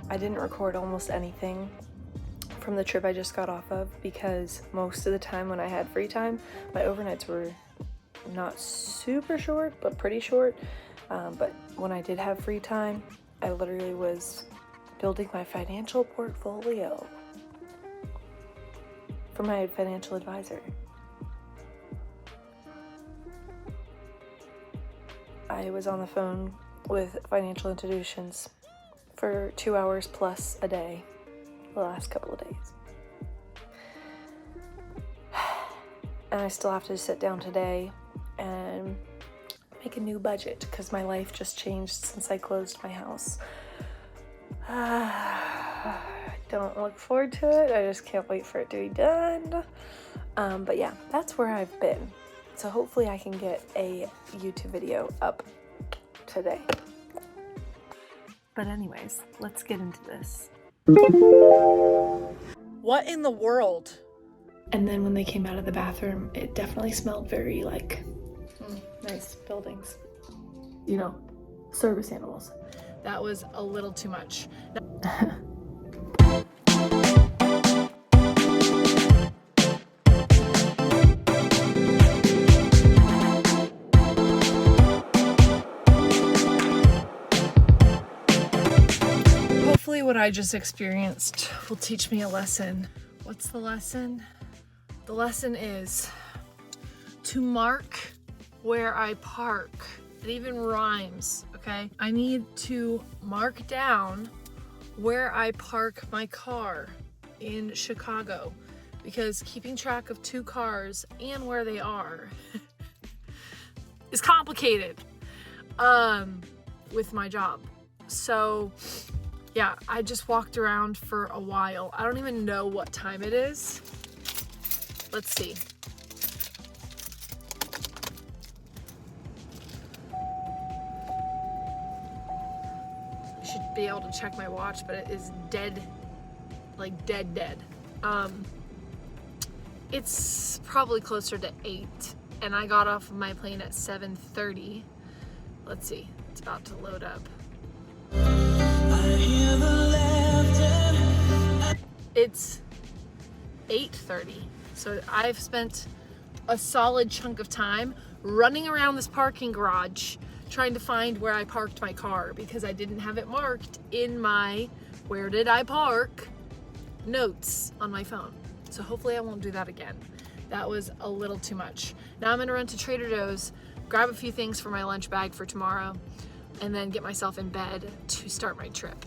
I didn't record almost anything from the trip I just got off of because most of the time when I had free time, my overnights were not super short, but pretty short. But when I did have free time, I literally was building my financial portfolio for my financial advisor. I was on the phone with financial institutions for 2 hours plus a day the last couple of days. And I still have to sit down today and make a new budget because my life just changed since I closed my house. I don't look forward to it. I just can't wait for it to be done. But yeah, that's where I've been. So hopefully I can get a YouTube video up today. But anyways, let's get into this. What in the world? And then when they came out of the bathroom, it definitely smelled very like nice buildings. You know, service animals. That was a little too much. Hopefully what I just experienced will teach me a lesson. What's the lesson? The lesson is to mark where I park. It even rhymes, okay? I need to mark down where I park my car in Chicago because keeping track of 2 cars and where they are is complicated with my job. So yeah, I just walked around for a while. I don't even know what time it is. Let's see. I should be able to check my watch, but it is dead, like dead. It's probably closer to 8, and I got off of my plane at 7:30. Let's see, it's about to load up. It's 8:30, so I've spent a solid chunk of time running around this parking garage trying to find where I parked my car because I didn't have it marked in my "where did I park" notes on my phone. So hopefully I won't do that again. That was a little too much. Now I'm gonna run to Trader Joe's, grab a few things for my lunch bag for tomorrow, and then get myself in bed to start my trip.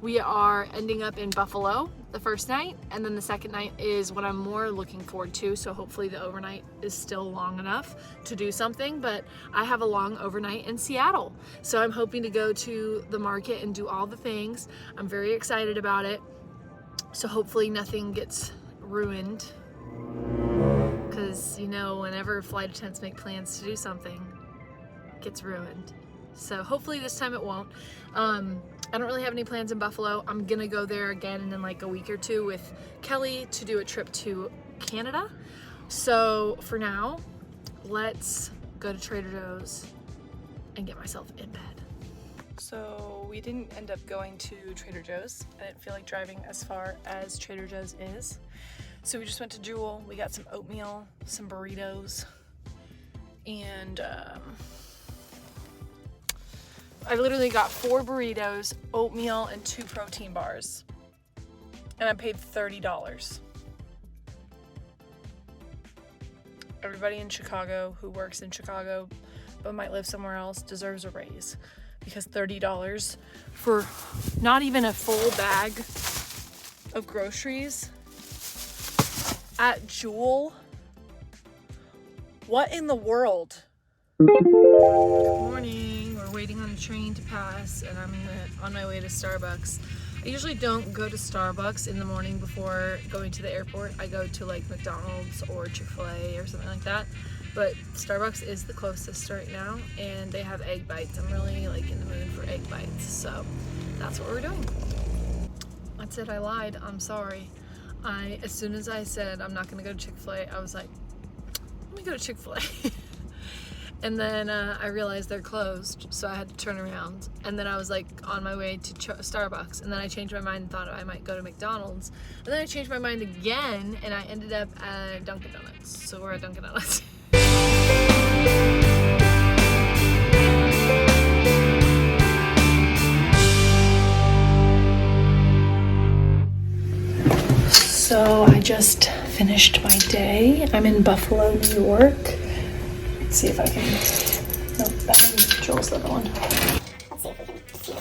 We are ending up in Buffalo the first night, and then the second night is what I'm more looking forward to. So hopefully the overnight is still long enough to do something, but I have a long overnight in Seattle. So I'm hoping to go to the market and do all the things. I'm very excited about it. So hopefully nothing gets ruined. Because, you know, whenever flight attendants make plans to do something, it gets ruined. So hopefully this time it won't. I don't really have any plans in Buffalo. I'm gonna go there again in like a week or two with Kelly to do a trip to Canada. So for now, let's go to Trader Joe's and get myself in bed. So we didn't end up going to Trader Joe's. I didn't feel like driving as far as Trader Joe's is. So we just went to Jewel. We got some oatmeal, some burritos, and I literally got 4 burritos, oatmeal, and 2 protein bars. And I paid $30. Everybody in Chicago who works in Chicago but might live somewhere else deserves a raise. Because $30 for not even a full bag of groceries at Jewel? What in the world? Good morning. We're waiting on the train to pass, and I'm on my way to Starbucks. I usually don't go to Starbucks in the morning before going to the airport. I go to like McDonald's or Chick-fil-A or something like that. But Starbucks is the closest right now, and they have egg bites. I'm really like in the mood for egg bites, so that's what we're doing. That's it, I lied. I'm sorry. As soon as I said I'm not gonna go to Chick-fil-A, I was like, let me go to Chick-fil-A. And then I realized they're closed, so I had to turn around. And then I was like on my way to Starbucks, and then I changed my mind and thought I might go to McDonald's. And then I changed my mind again, and I ended up at Dunkin' Donuts. So we're at Dunkin' Donuts. So I just finished my day. I'm in Buffalo, New York. Let's see if I can. Nope, that one's Joel's the other one. Let's see if we can see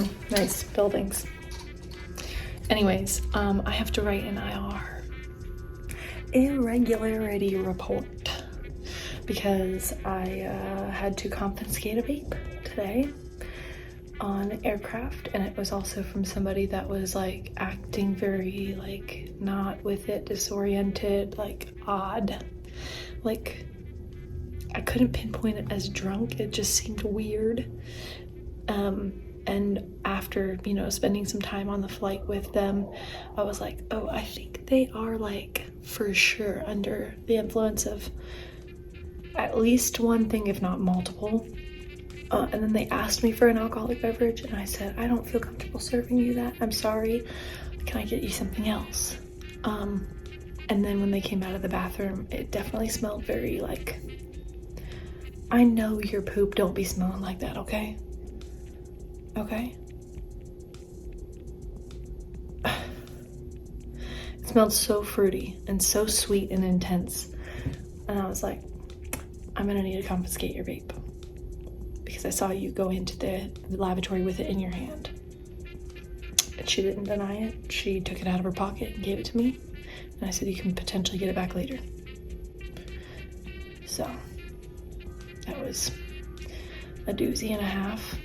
it. Nice buildings. Anyways, I have to write an IR, irregularity report, because I had to confiscate a vape today on aircraft, and it was also from somebody that was like acting very like not with it, disoriented, like odd. Like I couldn't pinpoint it as drunk, it just seemed weird. And after, you know, spending some time on the flight with them, I was like, oh, I think they are like for sure under the influence of at least one thing, if not multiple. And then they asked me for an alcoholic beverage, and I said, I don't feel comfortable serving you that. I'm sorry. Can I get you something else? And then when they came out of the bathroom, it definitely smelled very like, I know your poop don't be smelling like that, okay? Okay? It smelled so fruity and so sweet and intense. And I was like, I'm gonna need to confiscate your vape, because I saw you go into the lavatory with it in your hand. And she didn't deny it. She took it out of her pocket and gave it to me. And I said, you can potentially get it back later. So that was a doozy and a half.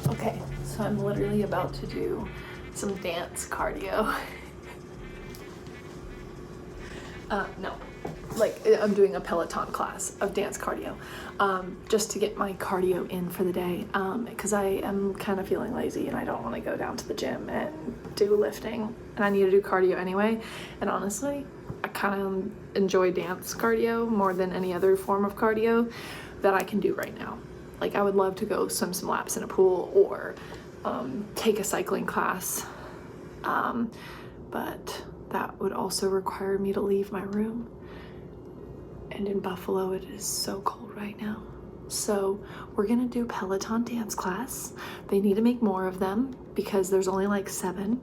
Okay, so I'm literally about to do some dance cardio. No, like I'm doing a Peloton class of dance cardio, just to get my cardio in for the day, because I am kind of feeling lazy and I don't want to go down to the gym and do lifting, and I need to do cardio anyway. And honestly, I kind of enjoy dance cardio more than any other form of cardio that I can do right now. Like I would love to go swim some laps in a pool or take a cycling class, but that would also require me to leave my room. And in Buffalo, it is so cold right now. So we're gonna do Peloton dance class. They need to make more of them because there's only like 7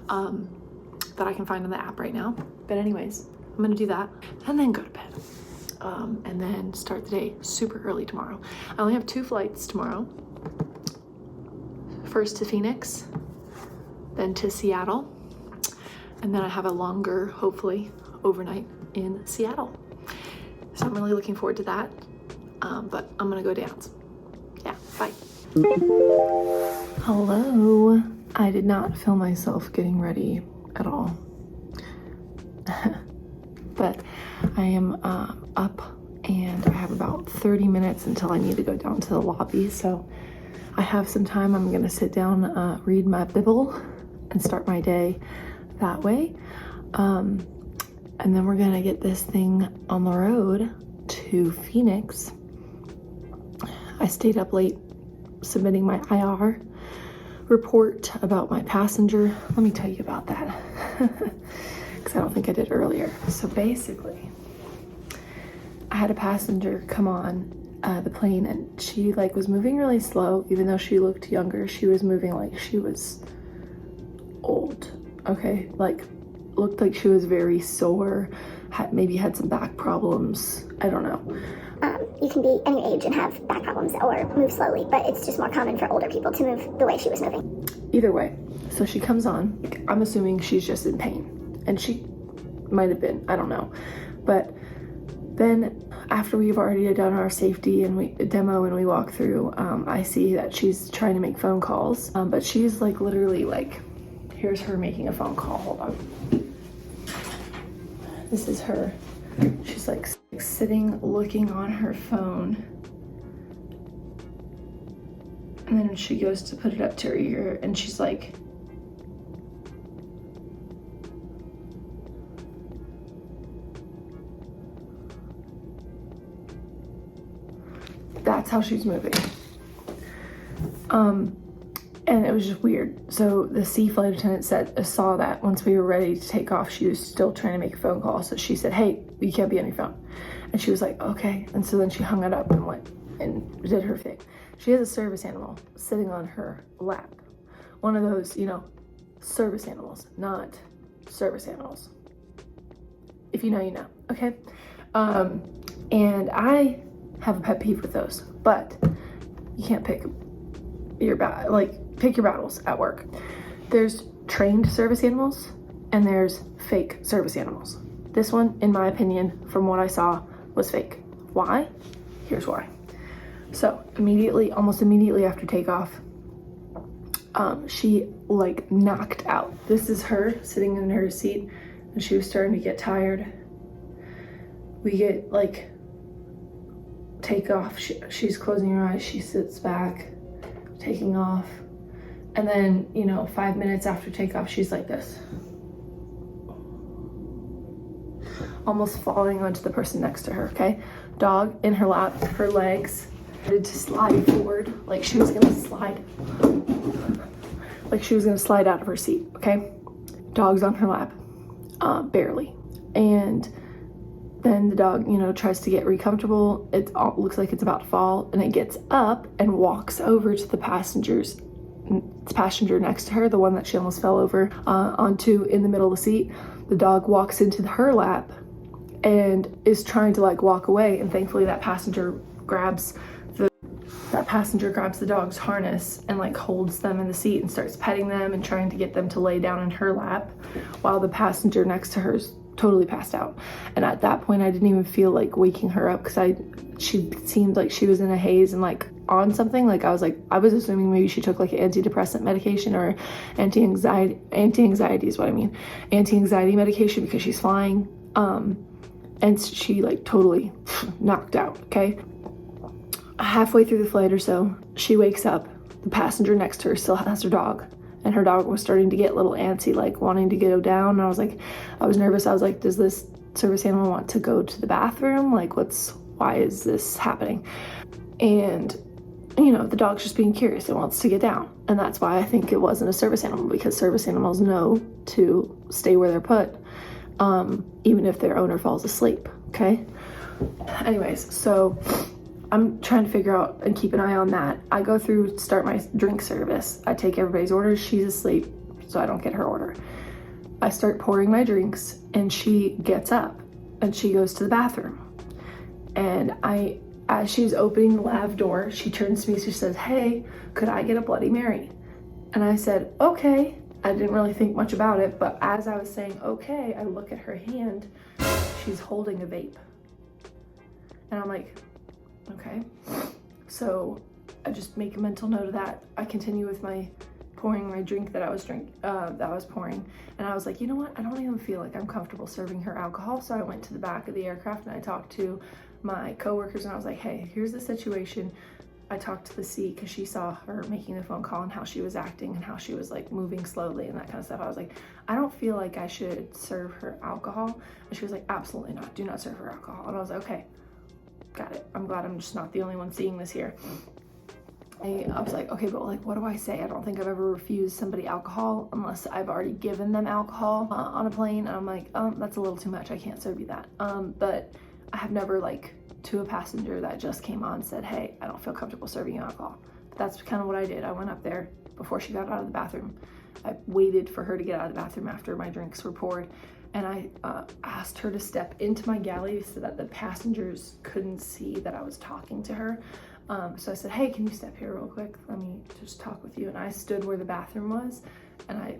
that I can find on the app right now. But anyways, I'm gonna do that and then go to bed. And then start the day super early tomorrow. I only have 2 flights tomorrow. First to Phoenix, then to Seattle, and then I have a longer, hopefully, overnight in Seattle. So I'm really looking forward to that, but I'm gonna go dance. Yeah, bye. Hello. I did not film myself getting ready at all. But I am up, and I have about 30 minutes until I need to go down to the lobby, so I have some time. I'm gonna sit down, read my Bible, and start my day that way. And then we're gonna get this thing on the road to Phoenix. I stayed up late submitting my IR report about my passenger. Let me tell you about that. Because I don't think I did earlier. So basically, I had a passenger come on the plane, and she like was moving really slow. Even though she looked younger, she was moving like she was old. Okay, like looked like she was very sore, maybe had some back problems. I don't know. You can be any age and have back problems or move slowly, but it's just more common for older people to move the way she was moving. Either way, so she comes on. I'm assuming she's just in pain, and she might have been, I don't know. But Then after we've already done our safety and we walk through, I see that she's trying to make phone calls, but she's like literally like, here's her making a phone call. Hold on. This is her. She's like sitting looking on her phone. And then she goes to put it up to her ear and she's like, that's how she's moving. And it was just weird. So the flight attendant saw that once we were ready to take off, she was still trying to make a phone call. So she said, hey, you can't be on your phone. And she was like, okay. And so then she hung it up and went and did her thing. She has a service animal sitting on her lap. One of those, you know, service animals, not service animals. If you know, you know, okay? And I have a pet peeve with those, but you can't pick your battles at work. There's trained service animals and there's fake service animals. This one, in my opinion, from what I saw, was fake. Why? Here's why. So almost immediately after takeoff, she like knocked out. This is her sitting in her seat and she was starting to get tired. We get like take off. She's closing her eyes. She sits back, taking off. And then, you know, 5 minutes after takeoff, she's like this. Almost falling onto the person next to her, okay? Dog in her lap, her legs started to slide forward like she was gonna slide. Like she was gonna slide out of her seat, okay? Dog's on her lap, barely. And then the dog, you know, tries to get comfortable. It looks like it's about to fall, and it gets up and walks over to the passenger next to her, the one that she almost fell over onto in the middle of the seat. The dog walks into her lap and is trying to like walk away, and thankfully that passenger grabs the dog's harness and like holds them in the seat and starts petting them and trying to get them to lay down in her lap, while the passenger next to her's totally passed out. And at that point I didn't even feel like waking her up because she seemed like she was in a haze and like on something. Like I was assuming maybe she took like an antidepressant medication or anti-anxiety is what I mean, anti-anxiety medication, because she's flying. And she like totally knocked out, okay? Halfway through the flight or so, she wakes up. The passenger next to her still has her dog, and her dog was starting to get a little antsy, like wanting to go down. And I was nervous. I was like, does this service animal want to go to the bathroom? Like, why is this happening? And, you know, the dog's just being curious. It wants to get down. And that's why I think it wasn't a service animal, because service animals know to stay where they're put, even if their owner falls asleep, okay? Anyways, so I'm trying to figure out and keep an eye on that. I go through, start my drink service. I take everybody's orders. She's asleep, so I don't get her order. I start pouring my drinks, and she gets up and she goes to the bathroom. And as she's opening the lav door, she turns to me, she says, hey, could I get a Bloody Mary? And I said, okay. I didn't really think much about it, but as I was saying, okay, I look at her hand, she's holding a vape. And I'm like, okay. So I just make a mental note of that. I continue with pouring my drink that I was pouring. And I was like, you know what? I don't even feel like I'm comfortable serving her alcohol. So I went to the back of the aircraft and I talked to my coworkers and I was like, hey, here's the situation. I talked to the C because she saw her making the phone call and how she was acting and how she was like moving slowly and that kind of stuff. I was like, I don't feel like I should serve her alcohol. And she was like, absolutely not. Do not serve her alcohol. And I was like, okay, got it. I'm glad I'm just not the only one seeing this here. I was like, okay, but like, what do I say? I don't think I've ever refused somebody alcohol unless I've already given them alcohol on a plane. And I'm like, that's a little too much. I can't serve you that. But I have never like to a passenger that just came on said, hey, I don't feel comfortable serving you alcohol. But that's kind of what I did. I went up there before she got out of the bathroom. I waited for her to get out of the bathroom after my drinks were poured. And I asked her to step into my galley so that the passengers couldn't see that I was talking to her. So I said, hey, can you step here real quick? Let me just talk with you. And I stood where the bathroom was and I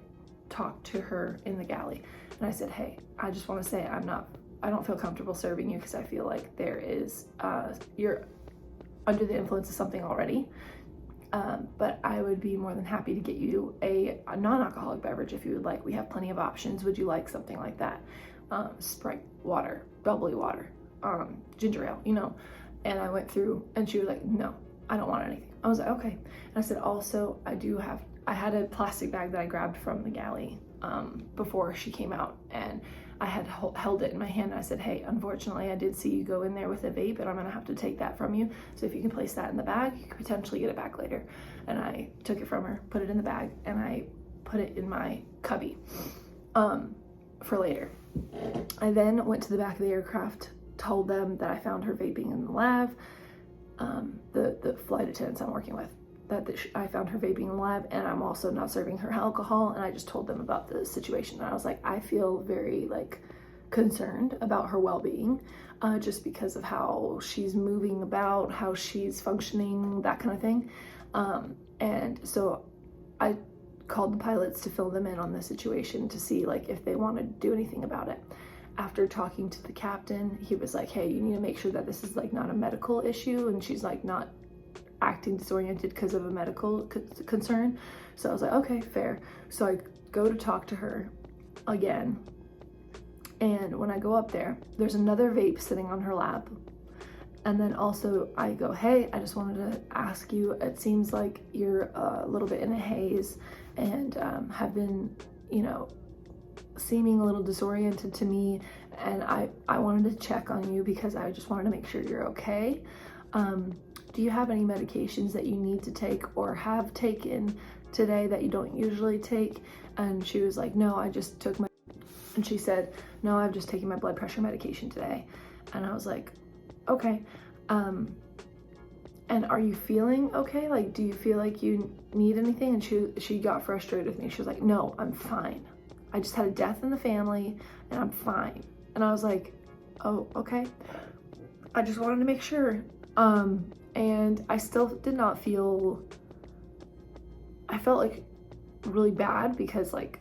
talked to her in the galley. And I said, hey, I just want to say I'm not I don't feel comfortable serving you because I feel like there is, you're under the influence of something already. But I would be more than happy to get you a non-alcoholic beverage if you would like. We have plenty of options. Would you like something like that? Sprite water, bubbly water, ginger ale, you know? And I went through and she was like, no, I don't want anything. I was like, okay. And I said, also, I had a plastic bag that I grabbed from the galley before she came out, and I had held it in my hand, and I said, hey, unfortunately, I did see you go in there with a vape, and I'm gonna have to take that from you. So if you can place that in the bag, you could potentially get it back later. And I took it from her, put it in the bag, and I put it in my cubby for later. I then went to the back of the aircraft, told them that I found her vaping in the lab, the flight attendants I'm working with, that I found her vaping in the lab, and I'm also not serving her alcohol. And I just told them about the situation. And I was like, I feel very like concerned about her well-being, just because of how she's moving about, how she's functioning, that kind of thing. And so I called the pilots to fill them in on the situation to see like if they wanted to do anything about it. After talking to the captain, he was like, hey, you need to make sure that this is like not a medical issue, and she's like not acting disoriented because of a medical concern. So I was like, okay, fair. So I go to talk to her again, and when I go up there, there's another vape sitting on her lap. And then also I go, hey, I just wanted to ask you, it seems like you're a little bit in a haze and have been, you know, seeming a little disoriented to me, and I wanted to check on you because I just wanted to make sure you're okay. Do you have any medications that you need to take or have taken today that you don't usually take? And she was like, no, I just took my, and she said, no, I've just taken my blood pressure medication today. And I was like, okay. And are you feeling okay? Like, do you feel like you need anything? And she got frustrated with me. She was like, no, I'm fine. I just had a death in the family and I'm fine. And I was like, oh, okay. I just wanted to make sure. And I still did not feel, I felt like really bad because like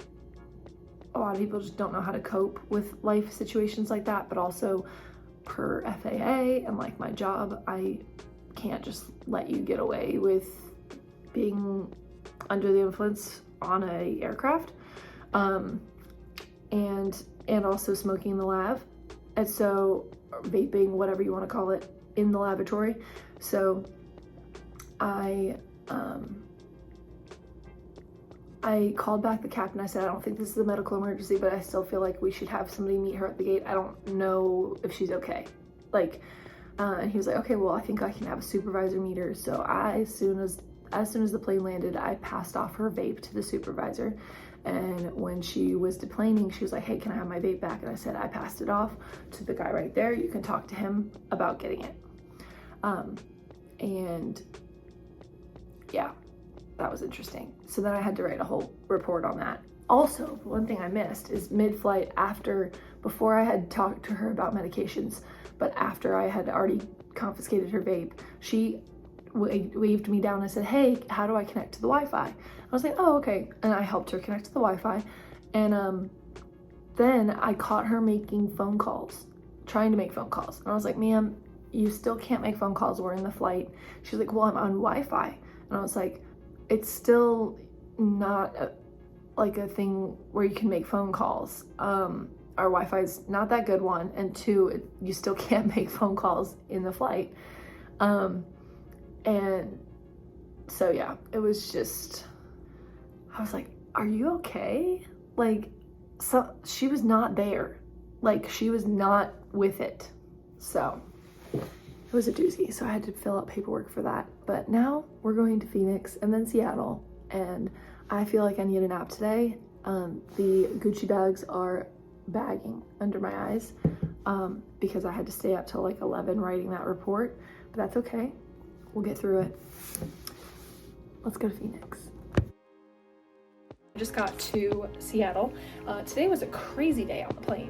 a lot of people just don't know how to cope with life situations like that, but also per FAA and like my job, I can't just let you get away with being under the influence on a aircraft, and also smoking in the lab, and so vaping, whatever you want to call it, in the lavatory. So I called back the captain. I said, I don't think this is a medical emergency, but I still feel like we should have somebody meet her at the gate. I don't know if she's okay. Like, and he was like, okay, well, I think I can have a supervisor meet her. So as soon as the plane landed, I passed off her vape to the supervisor. And when she was deplaning, she was like, hey, can I have my vape back? And I said, I passed it off to the guy right there. You can talk to him about getting it. And yeah, that was interesting. So then I had to write a whole report on that. Also, one thing I missed is mid-flight, before I had talked to her about medications, but after I had already confiscated her vape, she waved me down and said, hey, how do I connect to the Wi-Fi? I was like, oh, okay. And I helped her connect to the Wi-Fi. And then I caught her making phone calls, trying to make phone calls. And I was like, ma'am, you still can't make phone calls. We're in the flight. She's like, well, I'm on Wi-Fi. And I was like, it's still not like a thing where you can make phone calls. Our Wi-Fi is not that good, one, and two, you still can't make phone calls in the flight. And so yeah, it was just, I was like, are you okay? Like, so she was not there. Like, she was not with it. So it was a doozy. So I had to fill out paperwork for that. But now we're going to Phoenix and then Seattle. And I feel like I need a nap today. The Gucci bags are bagging under my eyes because I had to stay up till like 11 writing that report. But that's okay. We'll get through it. Let's go to Phoenix. I just got to Seattle. Today was a crazy day on the plane.